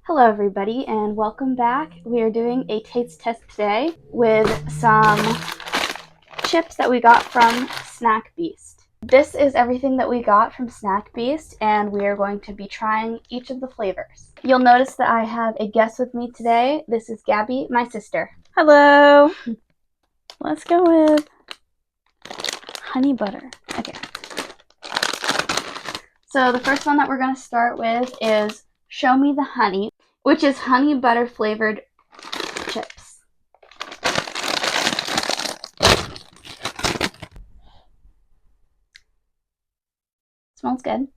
Hello everybody and welcome back. We are doing a taste test today with some chips that we got from Snack Beast. This is everything that we got from Snack Beast and we are going to be trying each of the flavors. You'll notice that I have a guest with me today. This is Gabby, my sister. Hello! Let's go with honey butter. Okay. So the first one that we're going to start with is Show Me the Honey, which is honey butter flavored chips. Smells good.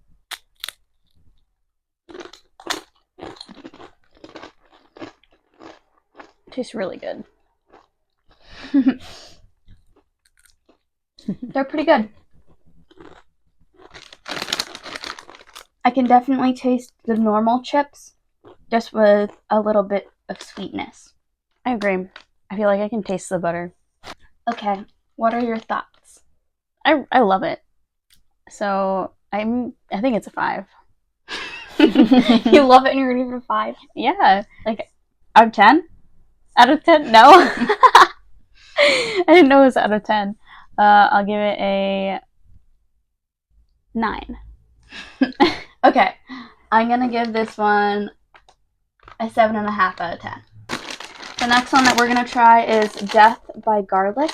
Tastes really good. They're pretty good. I can definitely taste the normal chips, just with a little bit of sweetness. I agree. I feel like I can taste the butter. Okay, what are your thoughts? I love it. So I think it's a 5. You love it and you're gonna give it a 5? Yeah. Like out of 10? Out of 10? No. I didn't know it was out of 10. I'll give it a 9. Okay, I'm gonna give this one a 7.5 out of 10. The next one that we're gonna try is Death by Garlic,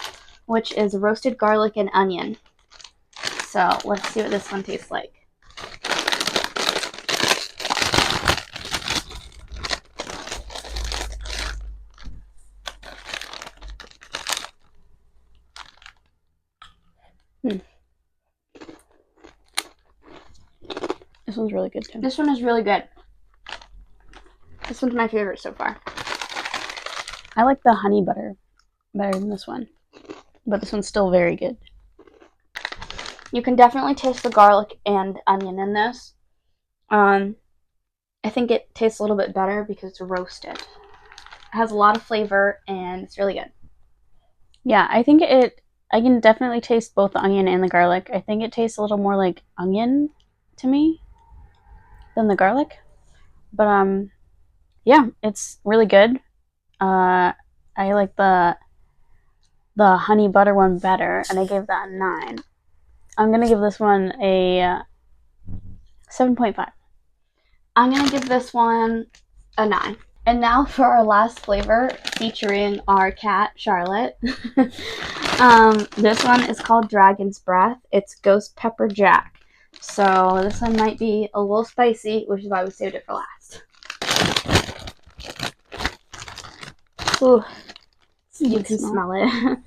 which is roasted garlic and onion. So let's see what this one tastes like. This one's really good too. This one is really good. This one's my favorite so far. I like the honey butter better than this one, but this one's still very good. You can definitely taste the garlic and onion in this. I think it tastes a little bit better because it's roasted. It has a lot of flavor and it's really good. Yeah, I can definitely taste both the onion and the garlic. I think it tastes a little more like onion to me than the garlic. But yeah, it's really good. I like the honey butter one better, and I gave that a 9. I'm gonna give this one a 7.5. I'm going to give this one a 9. And now for our last flavor featuring our cat, Charlotte. This one is called Dragon's Breath. It's Ghost Pepper Jack. So this one might be a little spicy, which is why we saved it for last. Ooh, you can smell it.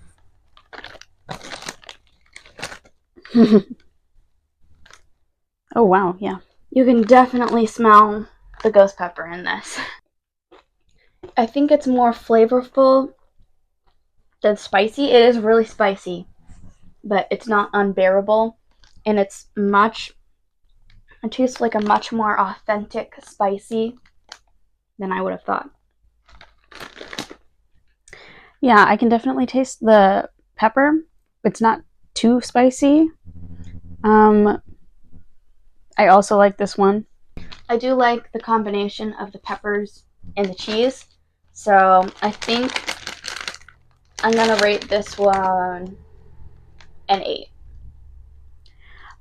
Oh wow, yeah. You can definitely smell the ghost pepper in this. I think it's more flavorful than spicy. It is really spicy, but it's not unbearable, and it tastes like a much more authentic spicy than I would have thought. Yeah, I can definitely taste the pepper. It's not too spicy. I also like this one. I do like the combination of the peppers and the cheese, so I think I'm gonna rate this one an 8.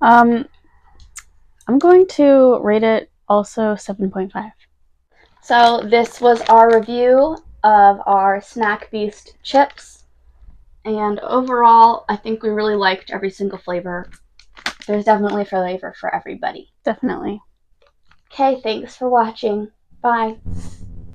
I'm going to rate it also 7.5. So this was our review of our Snack Beast chips, and overall I think we really liked every single flavor. There's definitely a flavor for everybody. Definitely. Okay, thanks for watching. Bye.